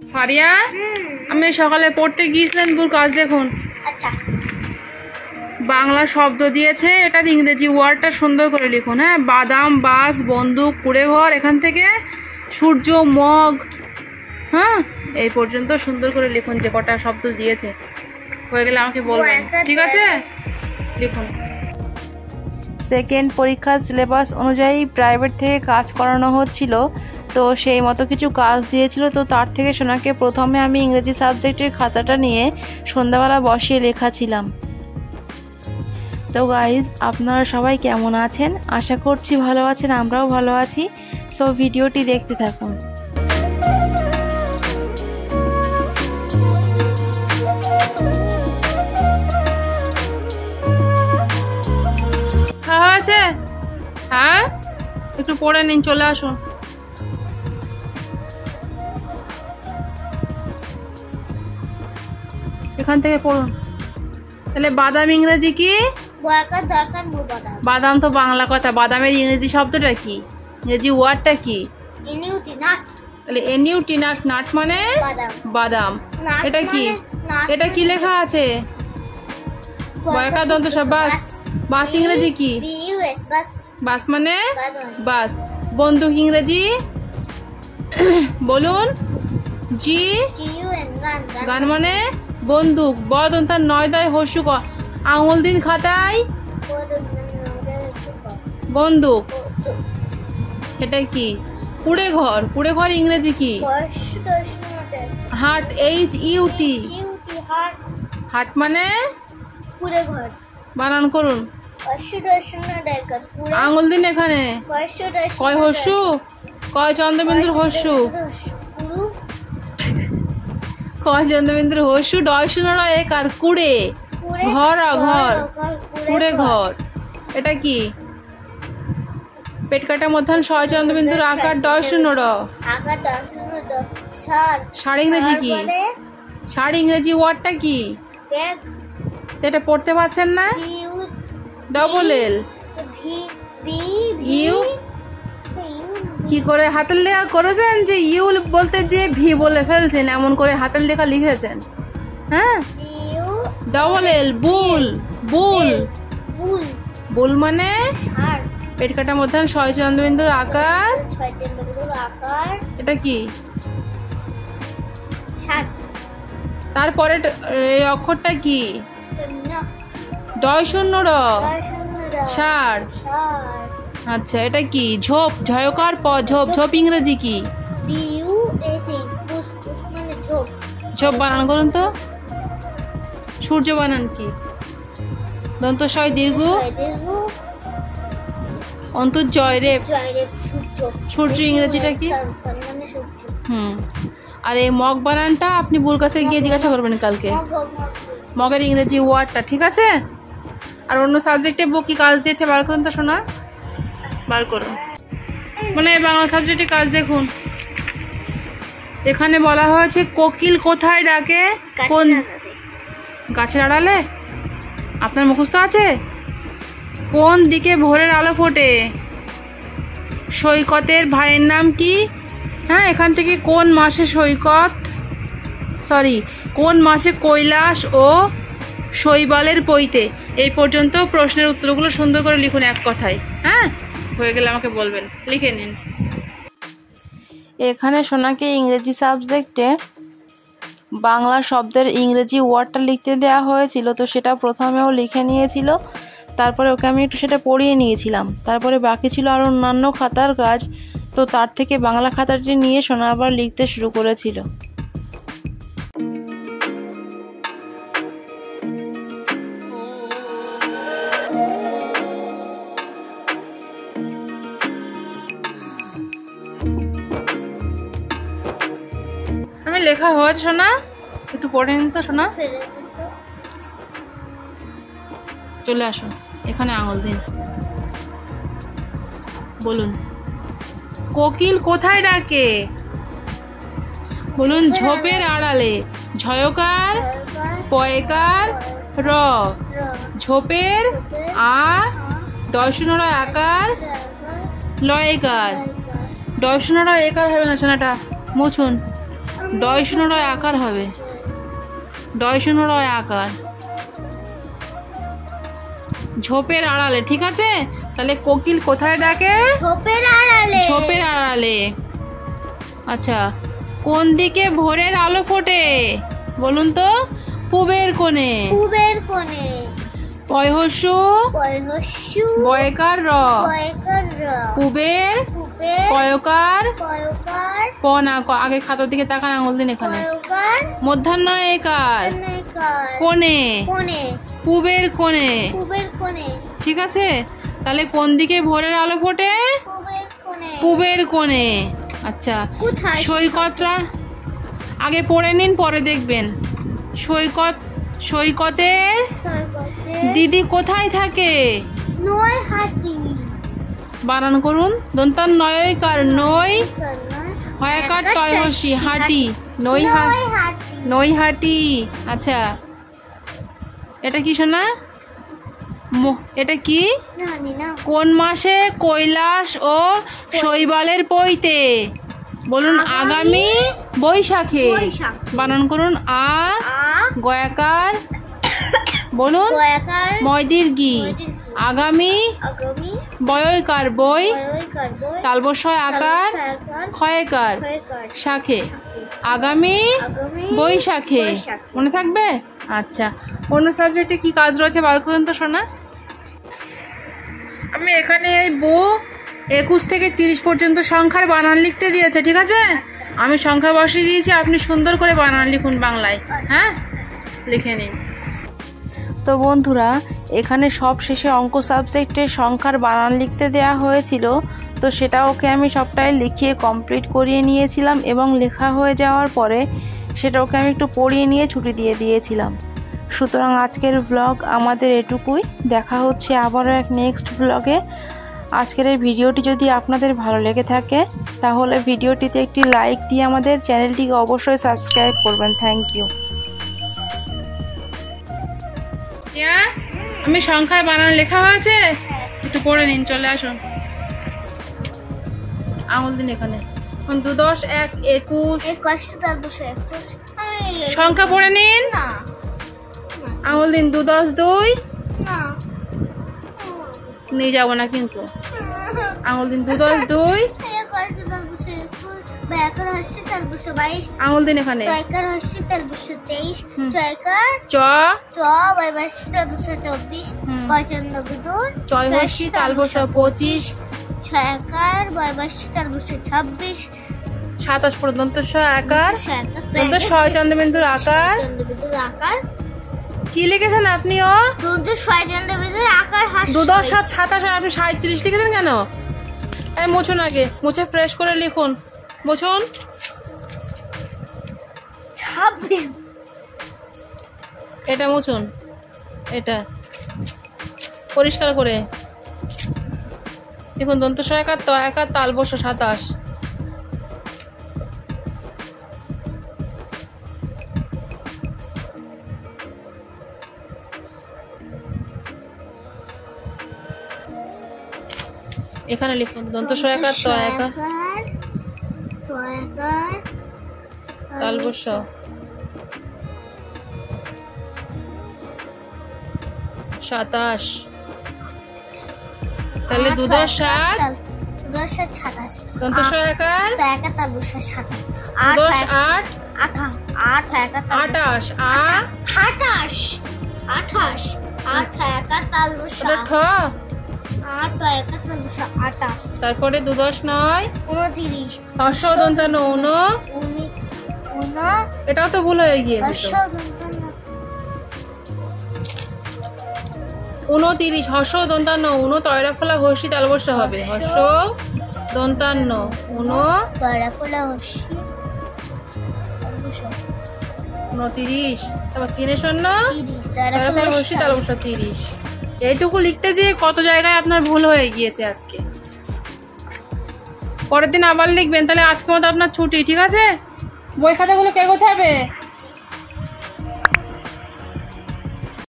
ফারিয়া, আমি সকালে পড়তে গিয়েছিলাম, ভুল কাজ দেখুন। আচ্ছা, বাংলা শব্দ দিয়েছে, এটার ইংরেজি ওয়ার্ডটা সুন্দর করে লিখুন। হ্যাঁ, বাদাম, বাস, বন্দুক, কুড়েঘর, এখান থেকে সূর্য, মগ, হ্যাঁ এই পর্যন্ত সুন্দর করে লিখুন যে কটা শব্দ দিয়েছে। হয়ে গেলে আমাকে বলবেন, ঠিক আছে? লিখুন। সেকেন্ড পরীক্ষার সিলেবাস অনুযায়ী প্রাইভেট থেকে কাজ করানো হচ্ছিল, তো সেই মতো কিছু কাজ দিয়েছিল। তো তার থেকে সোনাকে প্রথমে আমি ইংরেজি সাবজেক্টের খাতাটা নিয়ে সন্ধ্যাবেলা বসিয়ে লেখাছিলাম। তো গাইজ, আপনারা সবাই কেমন আছেন? আশা করছি ভালো আছেন, আমরাও ভালো আছি। সো ভিডিওটি দেখতে থাকুন। খাওয়া আছে? হ্যাঁ, একটু পড়ে নিন, চলে আসুন। এখান থেকে পড়ুন। তাহলে বাদাম ইংরেজি কি? বাদাম তো বাংলা কথা, বাদামের ইংরেজি শব্দটা কি? ইংরেজি ওয়ার্ডটা কি? তাহলে এনিউটি নাট, নাট মানে বাদাম। এটা কি? এটা কি লেখা আছে? বয়কা দন্ত সব বাস। বাস ইংরেজি কি? বাস মানে বাস। বন্দুক ইংরেজি বলুন। জি। গান মানে বন্দুক। বদন্ত নয় দয় হস্যু আঙুল দিন খাতায়। বন্দুক। এটা কি? কুড়ে ঘর। কুড়ে ঘর ইংরেজি কি? হাট, এইচ ইউটি। হাট মানে বানান করুন। আঙুল দিন এখানে। কয় হস্যু? কয় চন্দ্রবিন্দুর হস্যু? কয় চন্দ্রবিন্দুর হস্যু? ডয় শূন্য এক আর কুড়ে ঘর, ঘর কুড়ে ঘর। এটা কি? পেট কাটা মধ্যান ছয় চন্দ্রবিন্দুর আকার ডয় শূন্য র। ষাঁড় ইংরেজি কি? ষাঁড় ইংরেজি ওয়ার্ডটা কি? এটা পড়তে পারছেন না? Double L. ইউ কি করে হাতের লেখা করেছেন যে ইউ বলতে যে ভি বলে ফেলছেন, এমন করে হাতের লেখা লিখেছেন। হ্যাঁ, ডবল এল। বুল। বুল। বুল মানে পেট কাটা মধ্যান ছয় চন্দ্রবিন্দুর আকার। এটা কি? তারপরে এই অক্ষরটা কি? ডয় শূন্য র। ষাঁড়। আচ্ছা, এটা কি? ঝোপ। ঝয়কার প ঝোপ। ঝোপ ইংরেজি কি? ঝোপ বানান করুন তো। সূর্য বানান কি? দন্ত শয় দীর্ঘ অন্তর জয় রেপ। সূর্য ইংরেজিটা কি? আর এই মগ বানানটা আপনি বুর কাছে গিয়ে জিজ্ঞাসা করবেন কালকে, মগের ইংরেজি ওয়ার্ডটা, ঠিক আছে? আর অন্য সাবজেক্টে বউ কি কাজ দিয়েছে বার করুন তো শোনা, বার করুন। মানে বাংলা সাবজেক্টে কাজ দেখুন। এখানে বলা হয়েছে কোকিল কোথায় ডাকে? কোন গাছের আড়ালে? আপনার মুখস্থ আছে? কোন দিকে ভোরের আলো ফোটে? সৈকতের ভাইয়ের নাম কি? হ্যাঁ, এখান থেকে কোন মাসে সৈকত, কোন মাসে কৈলাস ও শৈবালের পৈতে, এই পর্যন্ত প্রশ্নের উত্তরগুলো সুন্দর করে লিখুন এক কথায়। হ্যাঁ, হয়ে গেলে আমাকে বলবেন, লিখে নিন। এখানে সোনাকে ইংরেজি সাবজেক্টে বাংলা শব্দের ইংরেজি ওয়ার্ডটা লিখতে দেওয়া হয়েছিল, তো সেটা প্রথমেও লিখে নিয়েছিল। তারপরে ওকে আমি একটু সেটা পড়িয়ে নিয়েছিলাম। তারপরে বাকি ছিল আরও অন্যান্য খাতার কাজ, তো তার থেকে বাংলা খাতাটি নিয়ে সোনা আবার লিখতে শুরু করেছিল। আমি লেখা হয়েছে সোনা, একটু পড়ে নিন তো সোনা। চলে আসুন, এখানে আঙুল দিন, বলুন কোকিল কোথায় ডাকে? বলুন ঝোপের আড়ালে। ঝয়কার পয়কার র। ঝোপের আ। ডয়শূন্যরা আকার লয়কার। ডয়শূন্যরা একার হবে না সোনাটা, মুছুন। ডয় শূন্য রয় আকার হবে, ডয় শূন্য রয় আকার। ঝোপের আড়ালে, ঠিক আছে? তাহলে কোকিল কোথায় ডাকে? ঝোপের আড়ালে। ঝোপের আড়ালে। আচ্ছা, কোন দিকে ভোরের আলো ফোটে? বলুন তো। পূবের কোণে। পূবের কোণে। পয়হস্যু পয়হস্যু বয়কার র। বয়কার র। পূবের পূবের পয়কার পয়কার পনা। আগে খাতার দিকে তাকান, আঙুল দিন এখানে। পয়কার মধ্যাহ্ন একার নয়কার কোণে। কোণে। পূবের কোণে। পূবের কোণে। ঠিক আছে? তাহলে কোন দিকে ভোরের আলো ফোটে? পূবের কোণে। পূবের কোণে। আচ্ছা, কোথায়? সৈকতটা আগে পড়ে নিন, পরে দেখবেন। সৈকত, সৈকতের সৈকতে দিদি কোথায় থাকে? নৈহাটি। বানান করুন। দন্তান নয়কার নই, হয়কার টয়হসি হাটি, নৈহাটি। নৈহাটি। আচ্ছা, এটা কি শোনা? এটা কি? জানি না। কোন মাসে কৈলাস ও শৈবালের পৈতে? বলুন। আগামী বৈশাখে। বৈশাখ। বানান করুন। আ গয়াকার বলুন। বয়াকার ময়দির গি। আগামী আগামী বয়কার বই, বয়কার বই তালবস্যয় আকার ক্ষয়কার বয়কার শাখে। আগামী আগামী বৈশাখে। বৈশাখে। মনে থাকবে? আচ্ছা, অন্য সাবজেক্টে কি কাজ রয়েছে বার করুন তো শোনা। আমি এখানে এই বউ 21 থেকে 30 পর্যন্ত সংখ্যার বানান লিখতে দিয়েছে, ঠিক আছে? আমি সংখ্যা বসিয়ে দিয়েছি, আপনি সুন্দর করে বানান লিখুন বাংলায়। হ্যাঁ, লিখে নিন। তো বন্ধুরা, এখানে সব শেষে অঙ্ক সাবজেক্টের সংখ্যার বানান লিখতে দেয়া হয়েছিল, তো সেটা ওকে আমি সবটাই লিখিয়ে কমপ্লিট করিয়ে নিয়েছিলাম এবং লেখা হয়ে যাওয়ার পরে সেটা ওকে আমি একটু পড়িয়ে নিয়ে ছুটি দিয়ে দিয়েছিলাম। সুতরাং আজকের ব্লগ আমাদের এটুকুই। দেখা হচ্ছে আবারও এক নেক্সট ব্লগে। আজকের এই ভিডিওটি যদি আপনাদের ভালো লেগে থাকে তাহলে ভিডিওটিতে একটি লাইক দিয়ে আমাদের চ্যানেলটিকে অবশ্যই সাবস্ক্রাইব করবেন। Thank you. আমি সংখ্যার বানান লেখা হয়েছে, একটু পড়ে নিন। চলে আসুন, আঙুল দিন এখানে। 2 10 1 21 সংখ্যা পড়ে নিন। আঙুল দিন। 2 10 2 নিয়ে যাবো না কিন্তু। আঙুল দিন। 2 10 2 আঙুল দিন এখানে। চ চয়হস্যি তালবস্য 25 27 পর্যন্ত আকার ছয় চন্দ্রবিন্দুর আকার। কি লিখেছেন আপনিও? 2 10 7 27 আর আপনি 37 লিখেছেন কেন? এই মুছুন, আগে মুছে ফ্রেশ করে লিখুন। মুছুন। 26 এটা মুছুন, এটা পরিষ্কার করে দেখুন। দন্ত একার ত একার তালবস্য 27। এখানে লিখুন। দন্ত একার ত একার তালবস্য 27। তাহলে 2 10 7 দন্ত একার 27 10 8 28 তারপরে 2 10 9 29 হর্ষ দন্তান্ন 9। এটাও তো ভুল হয়ে গিয়েছে তো। 29 হর্ষ দন্তান্ন 9 তয়রা ফলা ঘষি তালবস্য হবে। হর্ষ দন্তান্ন 9 29। তারপর 3 শূন্য তয়রা ফলা ঘষি তালবস্য 30। এইটুকু লিখতে যেয়ে কত জায়গায় আপনার ভুল হয়ে গিয়েছে আজকে। পরের দিন আবার লিখবেন। তাহলে আজকে মতো আপনার ছুটি, ঠিক আছে? বই খাতাগুলো কে গোছাবে?